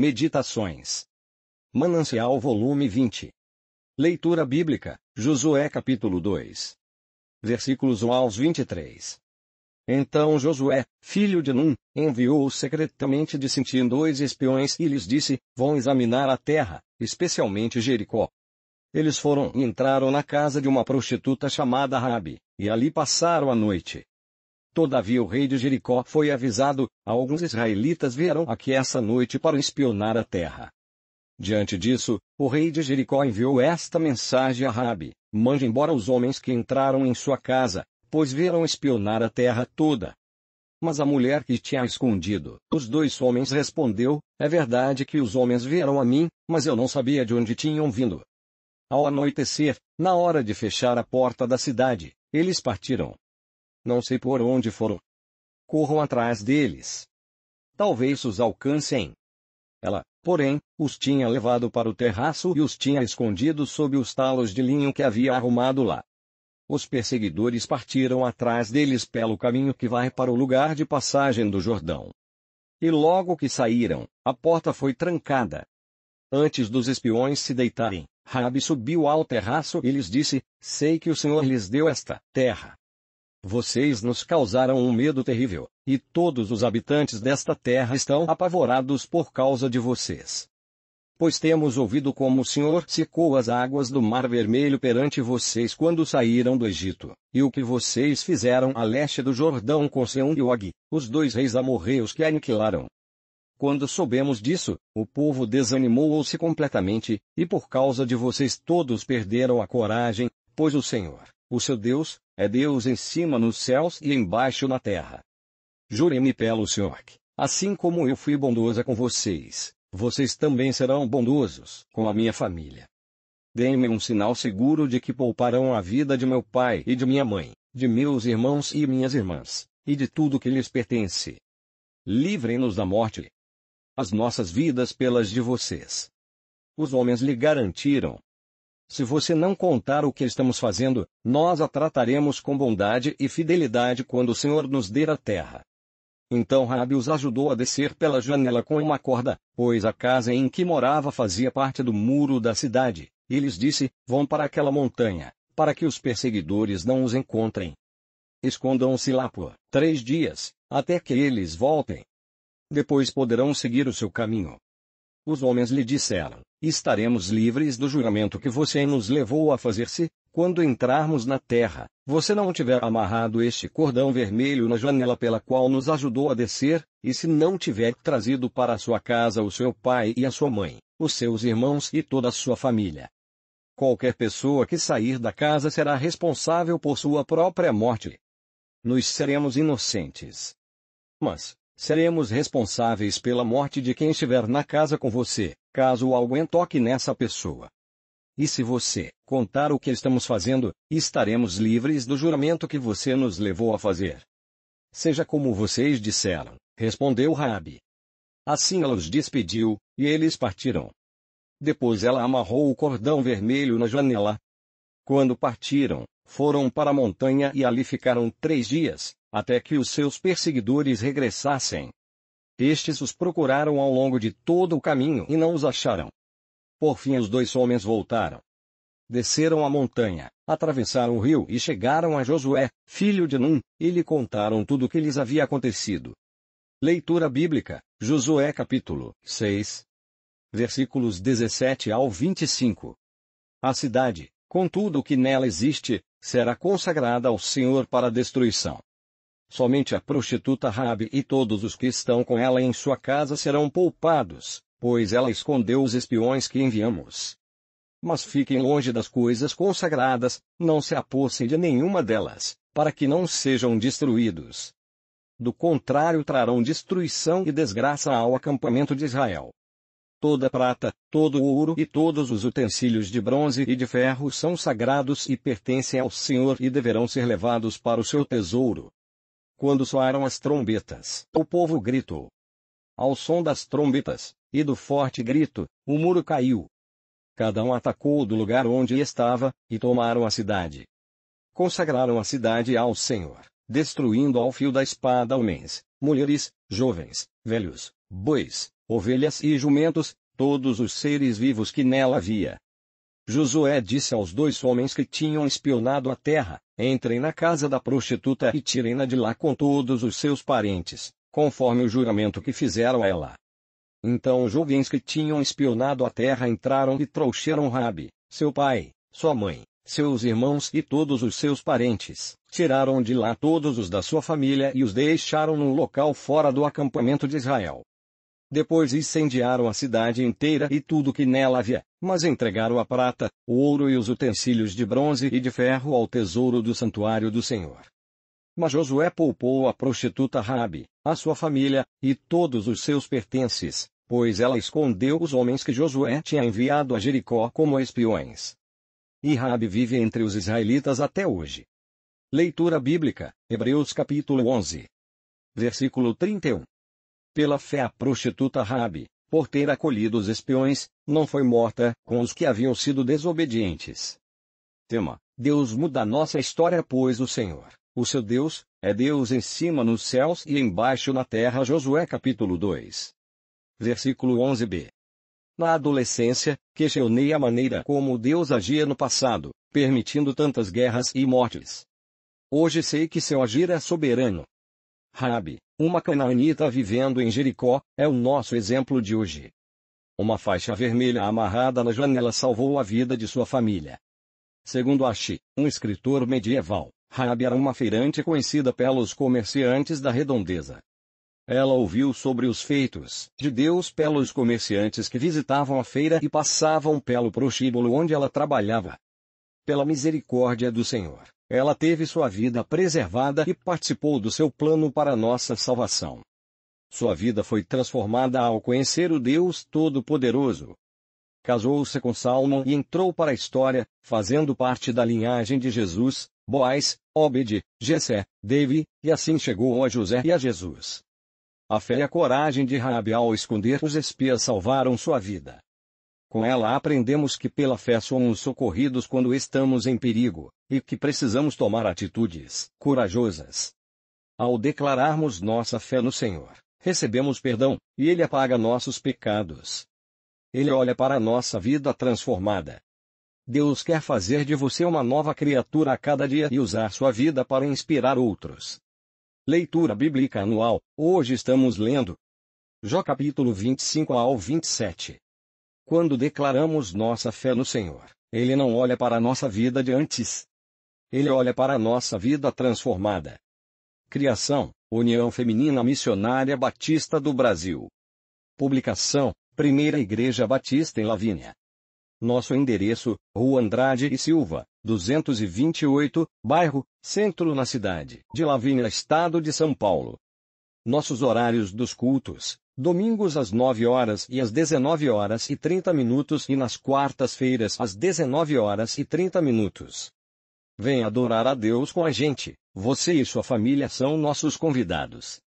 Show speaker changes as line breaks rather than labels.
Meditações. Manancial volume 20. Leitura bíblica, Josué capítulo 2. Versículos 1 aos 23. Então Josué, filho de Num, enviou secretamente de Sitim 2 espiões e lhes disse, vão examinar a terra, especialmente Jericó. Eles foram e entraram na casa de uma prostituta chamada Raabe, e ali passaram a noite. Todavia o rei de Jericó foi avisado, alguns israelitas vieram aqui essa noite para espionar a terra. Diante disso, o rei de Jericó enviou esta mensagem a Raabe, mande embora os homens que entraram em sua casa, pois vieram espionar a terra toda. Mas a mulher que tinha escondido os 2 homens respondeu, é verdade que os homens vieram a mim, mas eu não sabia de onde tinham vindo. Ao anoitecer, na hora de fechar a porta da cidade, eles partiram. Não sei por onde foram. Corram atrás deles. Talvez os alcancem. Ela, porém, os tinha levado para o terraço e os tinha escondido sob os talos de linho que havia arrumado lá. Os perseguidores partiram atrás deles pelo caminho que vai para o lugar de passagem do Jordão. E logo que saíram, a porta foi trancada. Antes dos espiões se deitarem, Raabe subiu ao terraço e lhes disse, sei que o Senhor lhes deu esta terra. Vocês nos causaram um medo terrível, e todos os habitantes desta terra estão apavorados por causa de vocês. Pois temos ouvido como o Senhor secou as águas do Mar Vermelho perante vocês quando saíram do Egito, e o que vocês fizeram a leste do Jordão com Seom e Og, os 2 reis amorreus que aniquilaram. Quando soubemos disso, o povo desanimou-se completamente, e por causa de vocês todos perderam a coragem, pois o Senhor, o seu Deus, é Deus em cima nos céus e embaixo na terra. Jurem-me pelo Senhor que, assim como eu fui bondosa com vocês, vocês também serão bondosos com a minha família. Deem-me um sinal seguro de que pouparão a vida de meu pai e de minha mãe, de meus irmãos e minhas irmãs, e de tudo que lhes pertence. Livrem-nos da morte. As nossas vidas pelas de vocês. Os homens lhe garantiram. Se você não contar o que estamos fazendo, nós a trataremos com bondade e fidelidade quando o Senhor nos der a terra. Então Raabe os ajudou a descer pela janela com uma corda, pois a casa em que morava fazia parte do muro da cidade, e lhes disse, vão para aquela montanha, para que os perseguidores não os encontrem. Escondam-se lá por 3 dias, até que eles voltem. Depois poderão seguir o seu caminho. Os homens lhe disseram, estaremos livres do juramento que você nos levou a fazer se, quando entrarmos na terra, você não tiver amarrado este cordão vermelho na janela pela qual nos ajudou a descer, e se não tiver trazido para a sua casa o seu pai e a sua mãe, os seus irmãos e toda a sua família. Qualquer pessoa que sair da casa será responsável por sua própria morte. Nós seremos inocentes. Mas seremos responsáveis pela morte de quem estiver na casa com você, caso alguém toque nessa pessoa. E se você contar o que estamos fazendo, estaremos livres do juramento que você nos levou a fazer. Seja como vocês disseram, respondeu Raabe. Assim ela os despediu, e eles partiram. Depois ela amarrou o cordão vermelho na janela. Quando partiram, foram para a montanha e ali ficaram 3 dias, até que os seus perseguidores regressassem. Estes os procuraram ao longo de todo o caminho e não os acharam. Por fim os 2 homens voltaram. Desceram a montanha, atravessaram o rio e chegaram a Josué, filho de Num, e lhe contaram tudo o que lhes havia acontecido. Leitura bíblica, Josué capítulo 6. Versículos 17 ao 25. A cidade, com tudo o que nela existe, será consagrada ao Senhor para destruição. Somente a prostituta Raabe e todos os que estão com ela em sua casa serão poupados, pois ela escondeu os espiões que enviamos. Mas fiquem longe das coisas consagradas, não se apossem de nenhuma delas, para que não sejam destruídos. Do contrário trarão destruição e desgraça ao acampamento de Israel. Toda a prata, todo o ouro e todos os utensílios de bronze e de ferro são sagrados e pertencem ao Senhor e deverão ser levados para o seu tesouro. Quando soaram as trombetas, o povo gritou. Ao som das trombetas, e do forte grito, o muro caiu. Cada um atacou do lugar onde estava, e tomaram a cidade. Consagraram a cidade ao Senhor, destruindo ao fio da espada homens, mulheres, jovens, velhos, bois, ovelhas e jumentos, todos os seres vivos que nela havia. Josué disse aos 2 homens que tinham espionado a terra: entrem na casa da prostituta e tirem-na de lá com todos os seus parentes, conforme o juramento que fizeram a ela. Então os jovens que tinham espionado a terra entraram e trouxeram Raabe, seu pai, sua mãe, seus irmãos e todos os seus parentes, tiraram de lá todos os da sua família e os deixaram num local fora do acampamento de Israel. Depois incendiaram a cidade inteira e tudo que nela havia, mas entregaram a prata, o ouro e os utensílios de bronze e de ferro ao tesouro do santuário do Senhor. Mas Josué poupou a prostituta Raabe, a sua família, e todos os seus pertences, pois ela escondeu os homens que Josué tinha enviado a Jericó como espiões. E Raabe vive entre os israelitas até hoje. Leitura bíblica, Hebreus capítulo 11. Versículo 31. Pela fé a prostituta Raabe, por ter acolhido os espiões, não foi morta com os que haviam sido desobedientes. Tema: Deus muda a nossa história, pois o Senhor, o seu Deus, é Deus em cima nos céus e embaixo na terra. Josué capítulo 2. Versículo 11b. Na adolescência, questionei a maneira como Deus agia no passado, permitindo tantas guerras e mortes. Hoje sei que seu agir é soberano. Raabe, uma canaanita vivendo em Jericó, é o nosso exemplo de hoje. Uma faixa vermelha amarrada na janela salvou a vida de sua família. Segundo Ashi, um escritor medieval, Raabe era uma feirante conhecida pelos comerciantes da redondeza. Ela ouviu sobre os feitos de Deus pelos comerciantes que visitavam a feira e passavam pelo prostíbulo onde ela trabalhava. Pela misericórdia do Senhor, ela teve sua vida preservada e participou do seu plano para nossa salvação. Sua vida foi transformada ao conhecer o Deus Todo-Poderoso. Casou-se com Salmão e entrou para a história, fazendo parte da linhagem de Jesus, Boaz, Obed, Jessé, Davi, e assim chegou a José e a Jesus. A fé e a coragem de Raabe ao esconder os espias salvaram sua vida. Com ela aprendemos que pela fé somos socorridos quando estamos em perigo, e que precisamos tomar atitudes corajosas. Ao declararmos nossa fé no Senhor, recebemos perdão, e Ele apaga nossos pecados. Ele olha para a nossa vida transformada. Deus quer fazer de você uma nova criatura a cada dia e usar sua vida para inspirar outros. Leitura bíblica anual. Hoje estamos lendo Jó capítulo 25 ao 27. Quando declaramos nossa fé no Senhor, Ele não olha para a nossa vida de antes. Ele olha para a nossa vida transformada. Criação, União Feminina Missionária Batista do Brasil. Publicação, Primeira Igreja Batista em Lavínia. Nosso endereço, Rua Andrade e Silva, 228, bairro Centro, na cidade de Lavínia, estado de São Paulo. Nossos horários dos cultos: domingos às 9 horas e às 19 horas e 30 minutos e nas quartas-feiras às 19 horas e 30 minutos. Venha adorar a Deus com a gente. Você e sua família são nossos convidados.